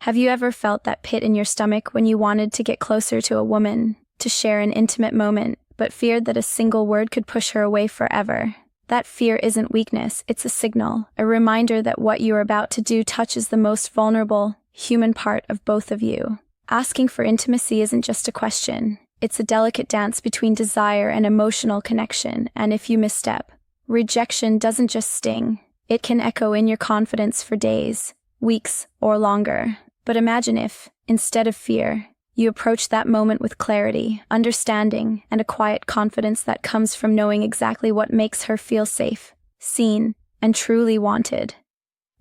Have you ever felt that pit in your stomach when you wanted to get closer to a woman, to share an intimate moment, but feared that a single word could push her away forever? That fear isn't weakness, it's a signal, a reminder that what you are about to do touches the most vulnerable, human part of both of you. Asking for intimacy isn't just a question. It's a delicate dance between desire and emotional connection, and if you misstep, rejection doesn't just sting. It can echo in your confidence for days, weeks, or longer. But imagine if, instead of fear, you approach that moment with clarity, understanding, and a quiet confidence that comes from knowing exactly what makes her feel safe, seen, and truly wanted.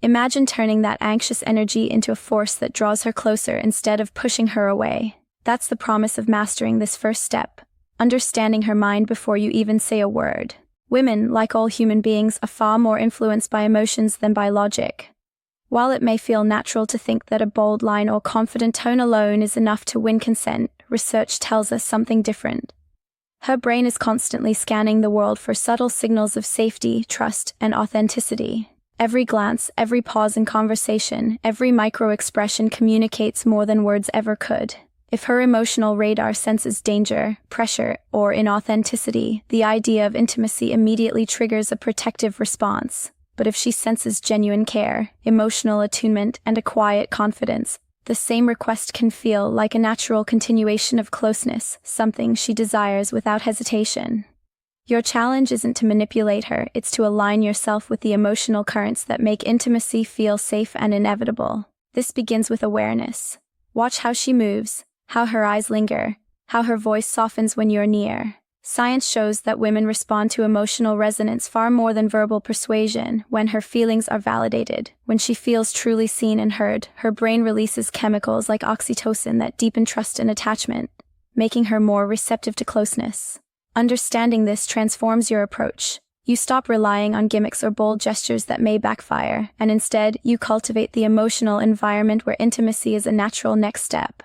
Imagine turning that anxious energy into a force that draws her closer instead of pushing her away. That's the promise of mastering this first step, understanding her mind before you even say a word. Women, like all human beings, are far more influenced by emotions than by logic. While it may feel natural to think that a bold line or confident tone alone is enough to win consent, research tells us something different. Her brain is constantly scanning the world for subtle signals of safety, trust, and authenticity. Every glance, every pause in conversation, every micro-expression communicates more than words ever could. If her emotional radar senses danger, pressure, or inauthenticity, the idea of intimacy immediately triggers a protective response. But if she senses genuine care, emotional attunement, and a quiet confidence, the same request can feel like a natural continuation of closeness, something she desires without hesitation. Your challenge isn't to manipulate her, it's to align yourself with the emotional currents that make intimacy feel safe and inevitable. This begins with awareness. Watch how she moves, how her eyes linger, how her voice softens when you're near. Science shows that women respond to emotional resonance far more than verbal persuasion. When her feelings are validated, when she feels truly seen and heard, her brain releases chemicals like oxytocin that deepen trust and attachment, making her more receptive to closeness. Understanding this transforms your approach. You stop relying on gimmicks or bold gestures that may backfire, and instead, you cultivate the emotional environment where intimacy is a natural next step.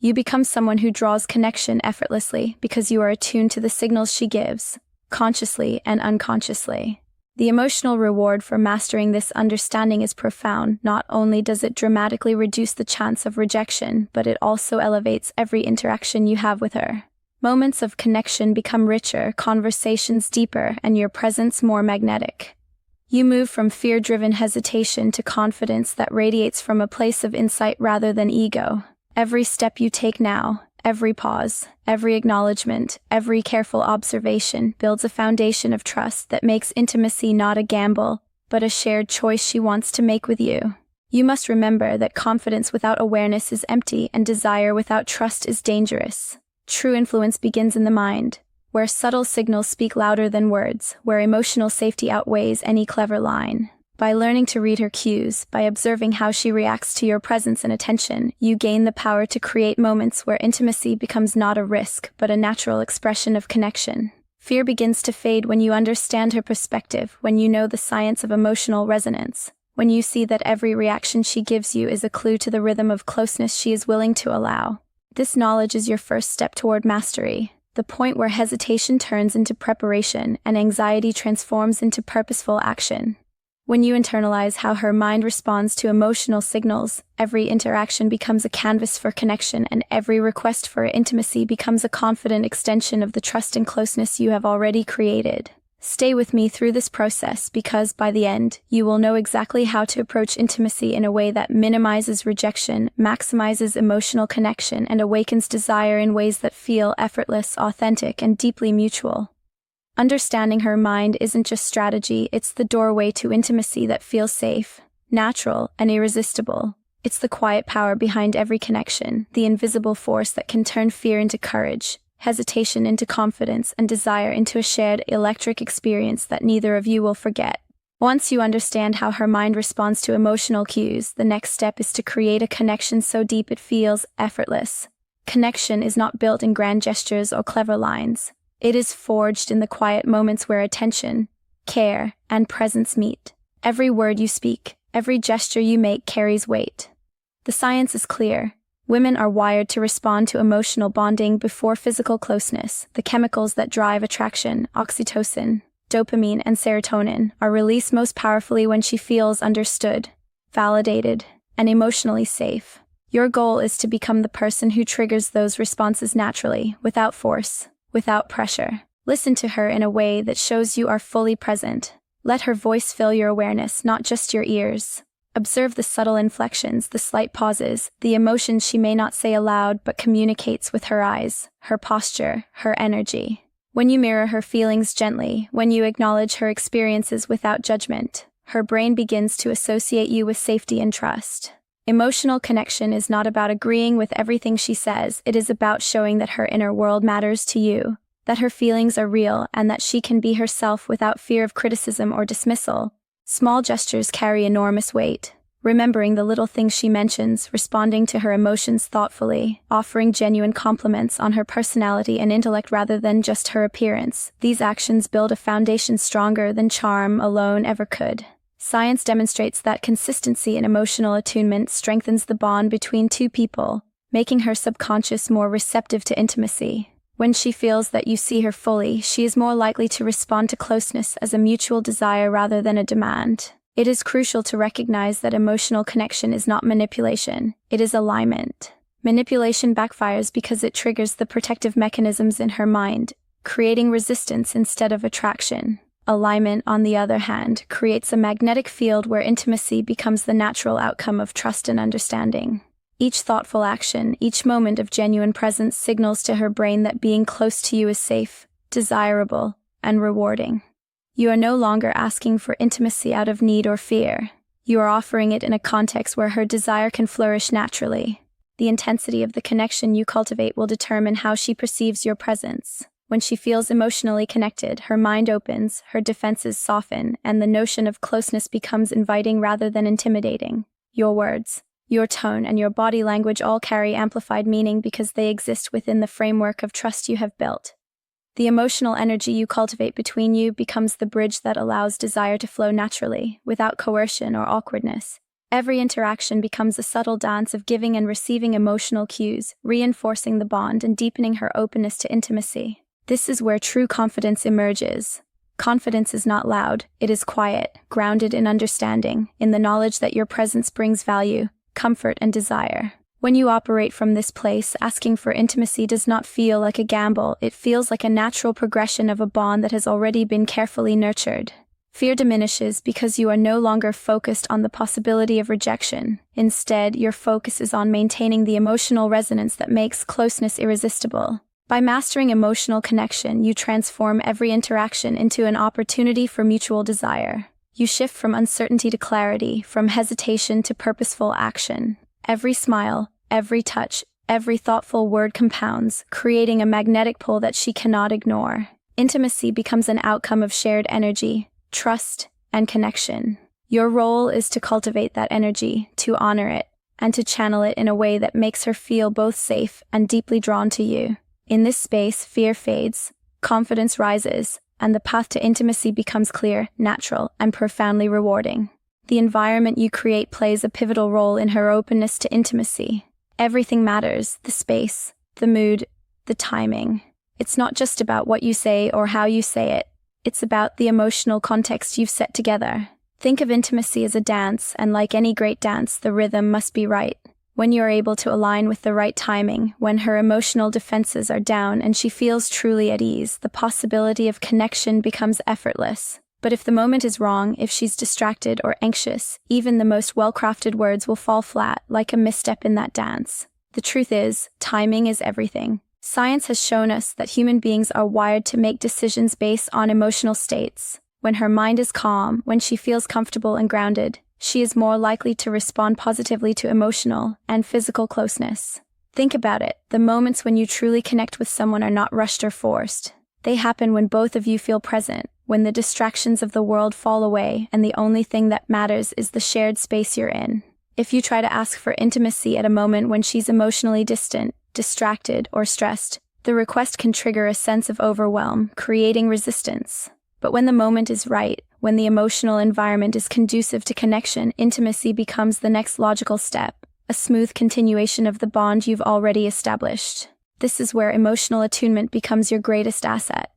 You become someone who draws connection effortlessly because you are attuned to the signals she gives, consciously and unconsciously. The emotional reward for mastering this understanding is profound. Not only does it dramatically reduce the chance of rejection, but it also elevates every interaction you have with her. Moments of connection become richer, conversations deeper, and your presence more magnetic. You move from fear-driven hesitation to confidence that radiates from a place of insight rather than ego. Every step you take now, every pause, every acknowledgement, every careful observation builds a foundation of trust that makes intimacy not a gamble, but a shared choice she wants to make with you. You must remember that confidence without awareness is empty and desire without trust is dangerous. True influence begins in the mind, where subtle signals speak louder than words, where emotional safety outweighs any clever line. By learning to read her cues, by observing how she reacts to your presence and attention, you gain the power to create moments where intimacy becomes not a risk, but a natural expression of connection. Fear begins to fade when you understand her perspective, when you know the science of emotional resonance, when you see that every reaction she gives you is a clue to the rhythm of closeness she is willing to allow. This knowledge is your first step toward mastery, the point where hesitation turns into preparation and anxiety transforms into purposeful action. When you internalize how her mind responds to emotional signals, every interaction becomes a canvas for connection and every request for intimacy becomes a confident extension of the trust and closeness you have already created. Stay with me through this process because, by the end, you will know exactly how to approach intimacy in a way that minimizes rejection, maximizes emotional connection, and awakens desire in ways that feel effortless, authentic, and deeply mutual. Understanding her mind isn't just strategy, it's the doorway to intimacy that feels safe, natural, and irresistible. It's the quiet power behind every connection, the invisible force that can turn fear into courage, hesitation into confidence, and desire into a shared electric experience that neither of you will forget. Once you understand how her mind responds to emotional cues, the next step is to create a connection so deep it feels effortless. Connection is not built in grand gestures or clever lines. It is forged in the quiet moments where attention, care, and presence meet. Every word you speak, every gesture you make carries weight. The science is clear. Women are wired to respond to emotional bonding before physical closeness. The chemicals that drive attraction, oxytocin, dopamine, and serotonin, are released most powerfully when she feels understood, validated, and emotionally safe. Your goal is to become the person who triggers those responses naturally, without force, without pressure. Listen to her in a way that shows you are fully present. Let her voice fill your awareness, not just your ears. Observe the subtle inflections, the slight pauses, the emotions she may not say aloud but communicates with her eyes, her posture, her energy. When you mirror her feelings gently, when you acknowledge her experiences without judgment, her brain begins to associate you with safety and trust. Emotional connection is not about agreeing with everything she says, it is about showing that her inner world matters to you, that her feelings are real, and that she can be herself without fear of criticism or dismissal. Small gestures carry enormous weight. Remembering the little things she mentions, responding to her emotions thoughtfully, offering genuine compliments on her personality and intellect rather than just her appearance. These actions build a foundation stronger than charm alone ever could. Science demonstrates that consistency in emotional attunement strengthens the bond between two people, making her subconscious more receptive to intimacy. When she feels that you see her fully, she is more likely to respond to closeness as a mutual desire rather than a demand. It is crucial to recognize that emotional connection is not manipulation, it is alignment. Manipulation backfires because it triggers the protective mechanisms in her mind, creating resistance instead of attraction. Alignment, on the other hand, creates a magnetic field where intimacy becomes the natural outcome of trust and understanding. Each thoughtful action, each moment of genuine presence signals to her brain that being close to you is safe, desirable, and rewarding. You are no longer asking for intimacy out of need or fear. You are offering it in a context where her desire can flourish naturally. The intensity of the connection you cultivate will determine how she perceives your presence. When she feels emotionally connected, her mind opens, her defenses soften, and the notion of closeness becomes inviting rather than intimidating. Your words, your tone, and your body language all carry amplified meaning because they exist within the framework of trust you have built. The emotional energy you cultivate between you becomes the bridge that allows desire to flow naturally, without coercion or awkwardness. Every interaction becomes a subtle dance of giving and receiving emotional cues, reinforcing the bond and deepening her openness to intimacy. This is where true confidence emerges. Confidence is not loud, it is quiet, grounded in understanding, in the knowledge that your presence brings value, comfort, and desire. When you operate from this place, asking for intimacy does not feel like a gamble, it feels like a natural progression of a bond that has already been carefully nurtured. Fear diminishes because you are no longer focused on the possibility of rejection. Instead, your focus is on maintaining the emotional resonance that makes closeness irresistible. By mastering emotional connection, you transform every interaction into an opportunity for mutual desire. You shift from uncertainty to clarity, from hesitation to purposeful action. Every smile, every touch, every thoughtful word compounds, creating a magnetic pull that she cannot ignore. Intimacy becomes an outcome of shared energy, trust, and connection. Your role is to cultivate that energy, to honor it, and to channel it in a way that makes her feel both safe and deeply drawn to you. In this space, fear fades, confidence rises, and the path to intimacy becomes clear, natural, and profoundly rewarding. The environment you create plays a pivotal role in her openness to intimacy. Everything matters: the space, the mood, the timing. It's not just about what you say or how you say it. It's about the emotional context you've set together. Think of intimacy as a dance, and like any great dance, the rhythm must be right. When you're able to align with the right timing, when her emotional defenses are down and she feels truly at ease, the possibility of connection becomes effortless. But if the moment is wrong, if she's distracted or anxious, even the most well-crafted words will fall flat, like a misstep in that dance. The truth is, timing is everything. Science has shown us that human beings are wired to make decisions based on emotional states. When her mind is calm, when she feels comfortable and grounded, she is more likely to respond positively to emotional and physical closeness. Think about it. The moments when you truly connect with someone are not rushed or forced. They happen when both of you feel present, when the distractions of the world fall away and the only thing that matters is the shared space you're in. If you try to ask for intimacy at a moment when she's emotionally distant, distracted, or stressed, the request can trigger a sense of overwhelm, creating resistance. But when the moment is right, when the emotional environment is conducive to connection, intimacy becomes the next logical step, a smooth continuation of the bond you've already established. This is where emotional attunement becomes your greatest asset.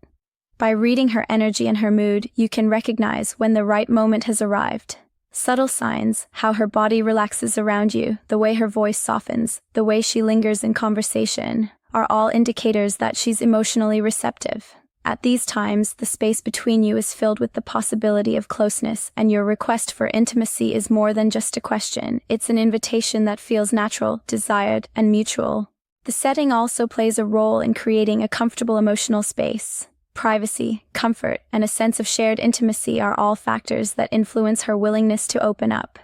By reading her energy and her mood, you can recognize when the right moment has arrived. Subtle signs, how her body relaxes around you, the way her voice softens, the way she lingers in conversation, are all indicators that she's emotionally receptive. At these times, the space between you is filled with the possibility of closeness, and your request for intimacy is more than just a question. It's an invitation that feels natural, desired, and mutual. The setting also plays a role in creating a comfortable emotional space. Privacy, comfort, and a sense of shared intimacy are all factors that influence her willingness to open up.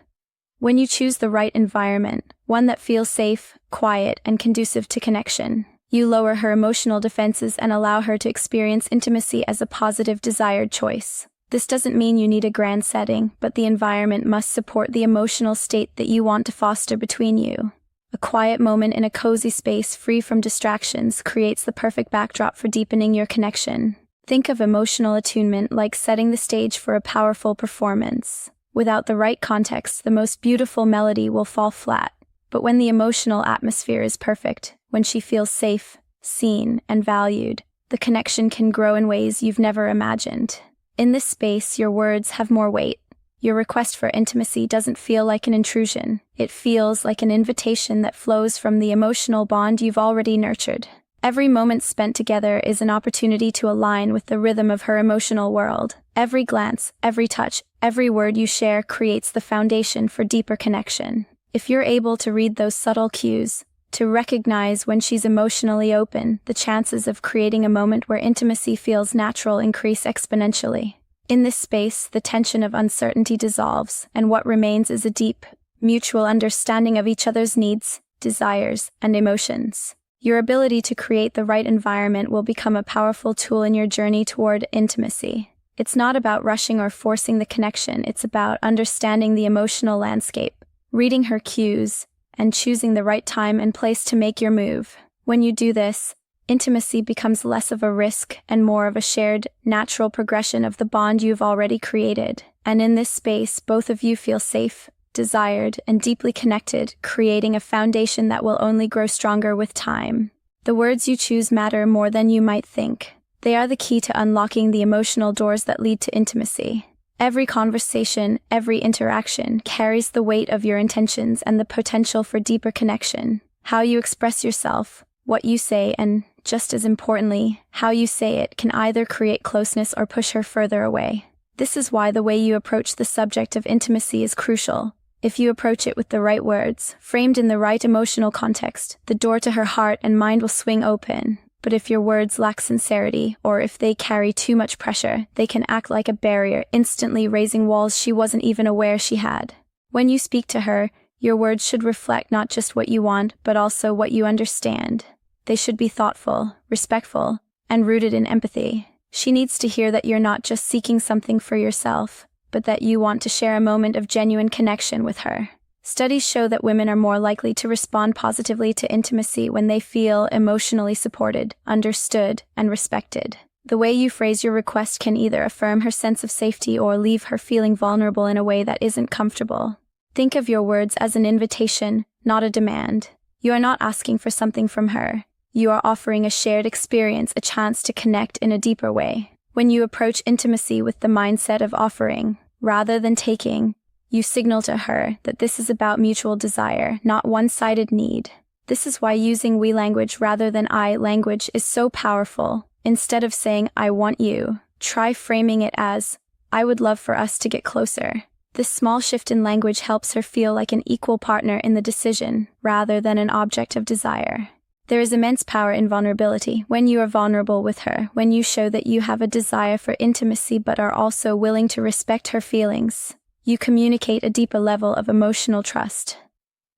When you choose the right environment, one that feels safe, quiet, and conducive to connection, you lower her emotional defenses and allow her to experience intimacy as a positive, desired choice. This doesn't mean you need a grand setting, but the environment must support the emotional state that you want to foster between you. A quiet moment in a cozy space free from distractions creates the perfect backdrop for deepening your connection. Think of emotional attunement like setting the stage for a powerful performance. Without the right context, the most beautiful melody will fall flat. But when the emotional atmosphere is perfect, when she feels safe, seen, and valued, the connection can grow in ways you've never imagined. In this space, your words have more weight. Your request for intimacy doesn't feel like an intrusion. It feels like an invitation that flows from the emotional bond you've already nurtured. Every moment spent together is an opportunity to align with the rhythm of her emotional world. Every glance, every touch, every word you share creates the foundation for deeper connection. If you're able to read those subtle cues, to recognize when she's emotionally open, the chances of creating a moment where intimacy feels natural increase exponentially. In this space, the tension of uncertainty dissolves, and what remains is a deep, mutual understanding of each other's needs, desires, and emotions. Your ability to create the right environment will become a powerful tool in your journey toward intimacy. It's not about rushing or forcing the connection, it's about understanding the emotional landscape, reading her cues, and choosing the right time and place to make your move. When you do this, intimacy becomes less of a risk and more of a shared, natural progression of the bond you've already created. And in this space, both of you feel safe, desired, and deeply connected, creating a foundation that will only grow stronger with time. The words you choose matter more than you might think. They are the key to unlocking the emotional doors that lead to intimacy. Every conversation, every interaction carries the weight of your intentions and the potential for deeper connection. How you express yourself, what you say, and, just as importantly, how you say it can either create closeness or push her further away. This is why the way you approach the subject of intimacy is crucial. If you approach it with the right words, framed in the right emotional context, the door to her heart and mind will swing open. But if your words lack sincerity, or if they carry too much pressure, they can act like a barrier, instantly raising walls she wasn't even aware she had. When you speak to her, your words should reflect not just what you want, but also what you understand. They should be thoughtful, respectful, and rooted in empathy. She needs to hear that you're not just seeking something for yourself, but that you want to share a moment of genuine connection with her. Studies show that women are more likely to respond positively to intimacy when they feel emotionally supported, understood, and respected. The way you phrase your request can either affirm her sense of safety or leave her feeling vulnerable in a way that isn't comfortable. Think of your words as an invitation, not a demand. You are not asking for something from her. You are offering a shared experience, a chance to connect in a deeper way. When you approach intimacy with the mindset of offering, rather than taking, you signal to her that this is about mutual desire, not one-sided need. This is why using we language rather than I language is so powerful. Instead of saying, I want you, try framing it as, I would love for us to get closer. This small shift in language helps her feel like an equal partner in the decision, rather than an object of desire. There is immense power in vulnerability. When you are vulnerable with her, when you show that you have a desire for intimacy but are also willing to respect her feelings, you communicate a deeper level of emotional trust.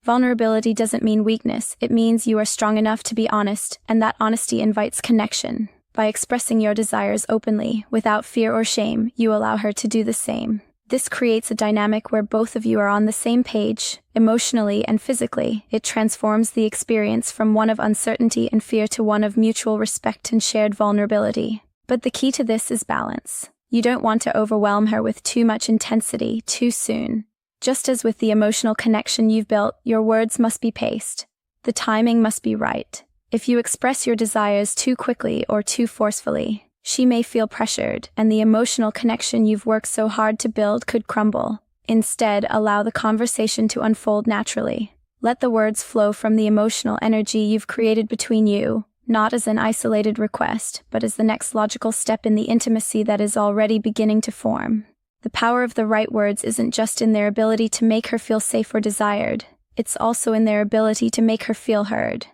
Vulnerability doesn't mean weakness, it means you are strong enough to be honest, and that honesty invites connection. By expressing your desires openly, without fear or shame, you allow her to do the same. This creates a dynamic where both of you are on the same page, emotionally and physically. It transforms the experience from one of uncertainty and fear to one of mutual respect and shared vulnerability. But the key to this is balance. You don't want to overwhelm her with too much intensity too soon. Just as with the emotional connection you've built, your words must be paced. The timing must be right. If you express your desires too quickly or too forcefully, she may feel pressured, and the emotional connection you've worked so hard to build could crumble. Instead, allow the conversation to unfold naturally. Let the words flow from the emotional energy you've created between you, not as an isolated request, but as the next logical step in the intimacy that is already beginning to form. The power of the right words isn't just in their ability to make her feel safe or desired, it's also in their ability to make her feel heard.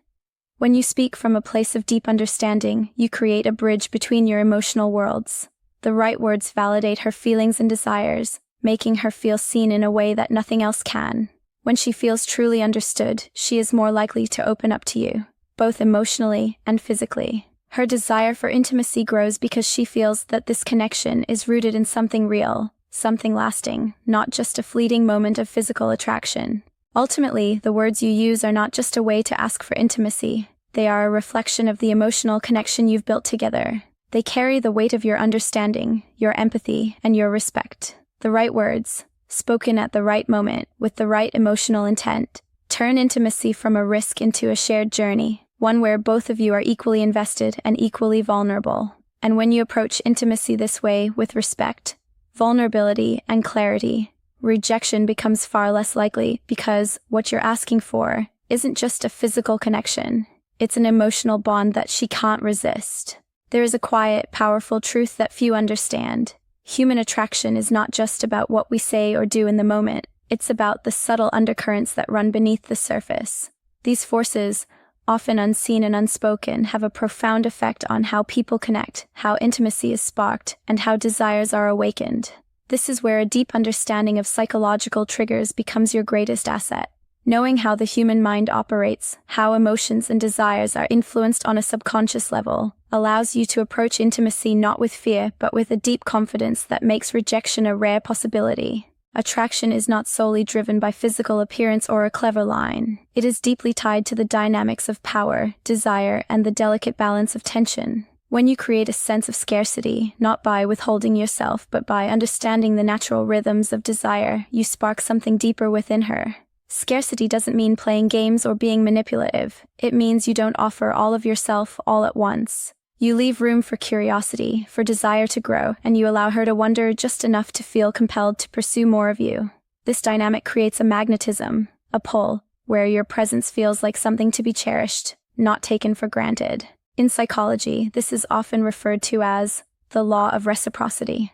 When you speak from a place of deep understanding, you create a bridge between your emotional worlds. The right words validate her feelings and desires, making her feel seen in a way that nothing else can. When she feels truly understood, she is more likely to open up to you, both emotionally and physically. Her desire for intimacy grows because she feels that this connection is rooted in something real, something lasting, not just a fleeting moment of physical attraction. Ultimately, the words you use are not just a way to ask for intimacy. They are a reflection of the emotional connection you've built together. They carry the weight of your understanding, your empathy, and your respect. The right words, spoken at the right moment, with the right emotional intent, turn intimacy from a risk into a shared journey, one where both of you are equally invested and equally vulnerable. And when you approach intimacy this way, with respect, vulnerability, and clarity, rejection becomes far less likely because what you're asking for isn't just a physical connection, it's an emotional bond that she can't resist. There is a quiet, powerful truth that few understand. Human attraction is not just about what we say or do in the moment, it's about the subtle undercurrents that run beneath the surface. These forces, often unseen and unspoken, have a profound effect on how people connect, how intimacy is sparked, and how desires are awakened. This is where a deep understanding of psychological triggers becomes your greatest asset. Knowing how the human mind operates, how emotions and desires are influenced on a subconscious level, allows you to approach intimacy not with fear, but with a deep confidence that makes rejection a rare possibility. Attraction is not solely driven by physical appearance or a clever line. It is deeply tied to the dynamics of power, desire, and the delicate balance of tension. When you create a sense of scarcity, not by withholding yourself, but by understanding the natural rhythms of desire, you spark something deeper within her. Scarcity doesn't mean playing games or being manipulative. It means you don't offer all of yourself all at once. You leave room for curiosity, for desire to grow, and you allow her to wonder just enough to feel compelled to pursue more of you. This dynamic creates a magnetism, a pull, where your presence feels like something to be cherished, not taken for granted. In psychology, this is often referred to as the law of reciprocity.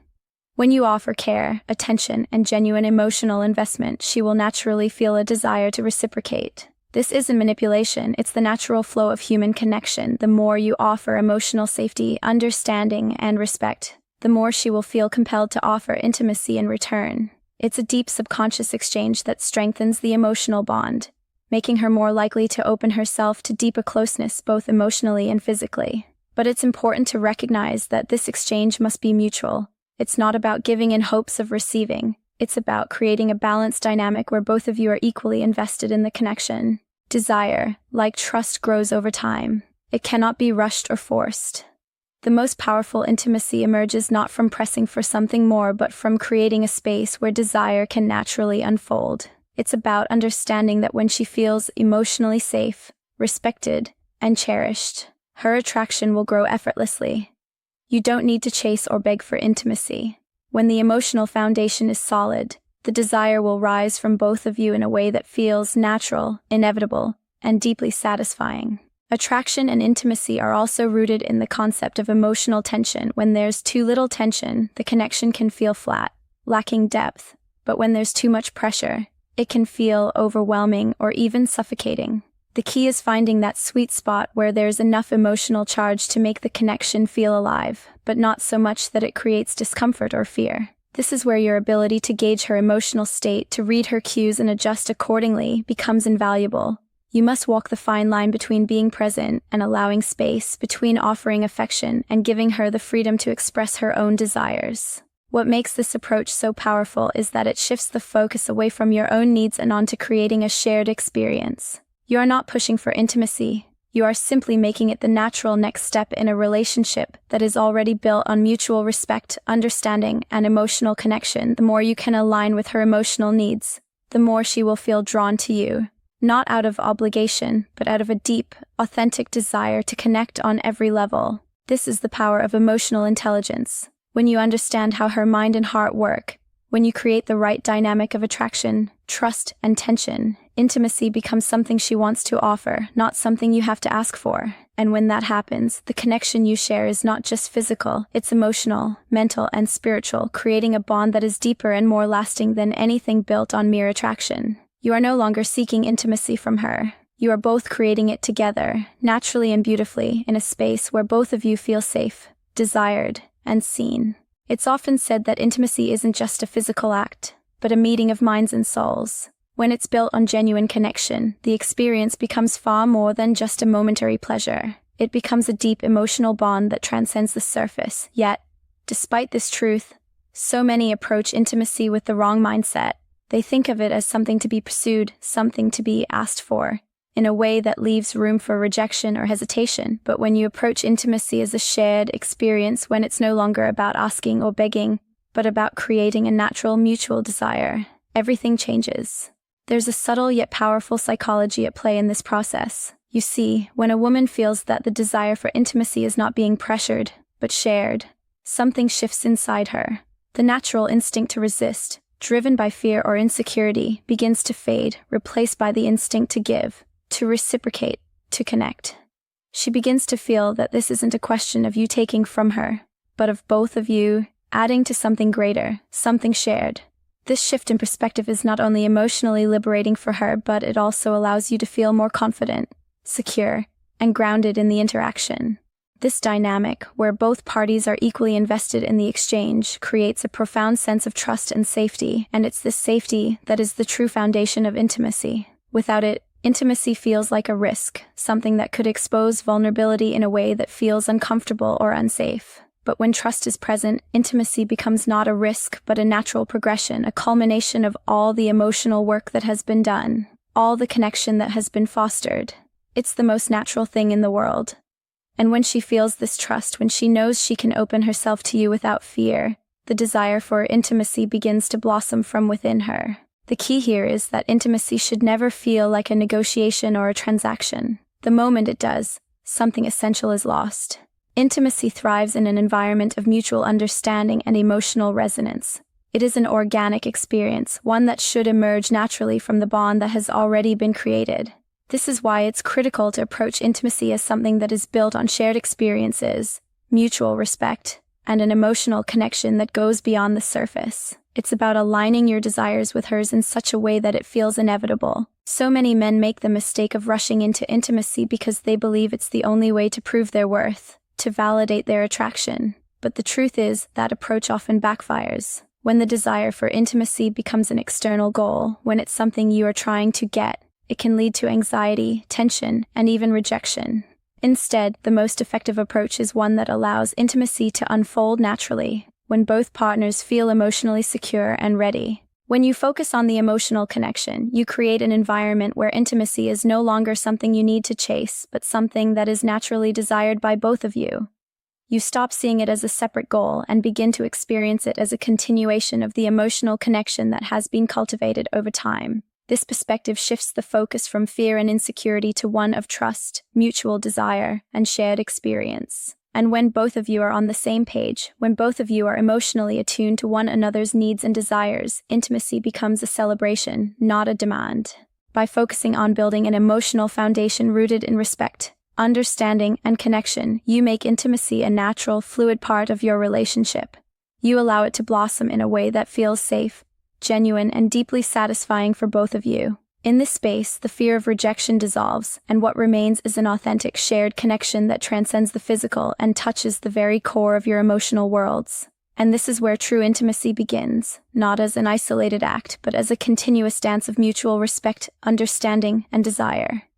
When you offer care, attention, and genuine emotional investment, she will naturally feel a desire to reciprocate. This isn't manipulation, it's the natural flow of human connection. The more you offer emotional safety, understanding, and respect, the more she will feel compelled to offer intimacy in return. It's a deep subconscious exchange that strengthens the emotional bond, making her more likely to open herself to deeper closeness both emotionally and physically. But it's important to recognize that this exchange must be mutual. It's not about giving in hopes of receiving. It's about creating a balanced dynamic where both of you are equally invested in the connection. Desire, like trust, grows over time. It cannot be rushed or forced. The most powerful intimacy emerges not from pressing for something more, but from creating a space where desire can naturally unfold. It's about understanding that when she feels emotionally safe, respected, and cherished, her attraction will grow effortlessly. You don't need to chase or beg for intimacy. When the emotional foundation is solid, the desire will rise from both of you in a way that feels natural, inevitable, and deeply satisfying. Attraction and intimacy are also rooted in the concept of emotional tension. When there's too little tension, the connection can feel flat, lacking depth. But when there's too much pressure, it can feel overwhelming or even suffocating. The key is finding that sweet spot where there's enough emotional charge to make the connection feel alive, but not so much that it creates discomfort or fear. This is where your ability to gauge her emotional state, to read her cues and adjust accordingly, becomes invaluable. You must walk the fine line between being present and allowing space, between offering affection and giving her the freedom to express her own desires. What makes this approach so powerful is that it shifts the focus away from your own needs and onto creating a shared experience. You are not pushing for intimacy. You are simply making it the natural next step in a relationship that is already built on mutual respect, understanding, and emotional connection. The more you can align with her emotional needs, the more she will feel drawn to you, not out of obligation, but out of a deep, authentic desire to connect on every level. This is the power of emotional intelligence. When you understand how her mind and heart work, When you create the right dynamic of attraction, trust, and tension, intimacy becomes something she wants to offer, not something you have to ask for. And when that happens, the connection you share is not just physical, it's emotional, mental, and spiritual, creating a bond that is deeper and more lasting than anything built on mere attraction. You are no longer seeking intimacy from her. You are both creating it together, naturally and beautifully, in a space where both of you feel safe, desired, and seen. It's often said that intimacy isn't just a physical act, but a meeting of minds and souls. When it's built on genuine connection, the experience becomes far more than just a momentary pleasure. It becomes a deep emotional bond that transcends the surface. Yet, despite this truth, so many approach intimacy with the wrong mindset. They think of it as something to be pursued, something to be asked for, in a way that leaves room for rejection or hesitation. But when you approach intimacy as a shared experience, when it's no longer about asking or begging, but about creating a natural mutual desire, everything changes. There's a subtle yet powerful psychology at play in this process. You see, when a woman feels that the desire for intimacy is not being pressured, but shared, something shifts inside her. The natural instinct to resist, driven by fear or insecurity, begins to fade, replaced by the instinct to give, to reciprocate, to connect. She begins to feel that this isn't a question of you taking from her, but of both of you adding to something greater, something shared. This shift in perspective is not only emotionally liberating for her, but it also allows you to feel more confident, secure, and grounded in the interaction. This dynamic, where both parties are equally invested in the exchange, creates a profound sense of trust and safety, and it's this safety that is the true foundation of intimacy. Without it, intimacy feels like a risk, something that could expose vulnerability in a way that feels uncomfortable or unsafe. But when trust is present, intimacy becomes not a risk, but a natural progression, a culmination of all the emotional work that has been done, all the connection that has been fostered. It's the most natural thing in the world. And when she feels this trust, when she knows she can open herself to you without fear, the desire for intimacy begins to blossom from within her. The key here is that intimacy should never feel like a negotiation or a transaction. The moment it does, something essential is lost. Intimacy thrives in an environment of mutual understanding and emotional resonance. It is an organic experience, one that should emerge naturally from the bond that has already been created. This is why it's critical to approach intimacy as something that is built on shared experiences, mutual respect, and an emotional connection that goes beyond the surface. It's about aligning your desires with hers in such a way that it feels inevitable. So many men make the mistake of rushing into intimacy because they believe it's the only way to prove their worth, to validate their attraction. But the truth is, that approach often backfires. When the desire for intimacy becomes an external goal, when it's something you are trying to get, it can lead to anxiety, tension, and even rejection. Instead, the most effective approach is one that allows intimacy to unfold naturally, when both partners feel emotionally secure and ready. When you focus on the emotional connection, you create an environment where intimacy is no longer something you need to chase, but something that is naturally desired by both of you. You stop seeing it as a separate goal and begin to experience it as a continuation of the emotional connection that has been cultivated over time. This perspective shifts the focus from fear and insecurity to one of trust, mutual desire, and shared experience. And when both of you are on the same page, when both of you are emotionally attuned to one another's needs and desires, intimacy becomes a celebration, not a demand. By focusing on building an emotional foundation rooted in respect, understanding, and connection, you make intimacy a natural, fluid part of your relationship. You allow it to blossom in a way that feels safe, genuine, and deeply satisfying for both of you. In this space, the fear of rejection dissolves, and what remains is an authentic, shared connection that transcends the physical and touches the very core of your emotional worlds. And this is where true intimacy begins, not as an isolated act, but as a continuous dance of mutual respect, understanding, and desire.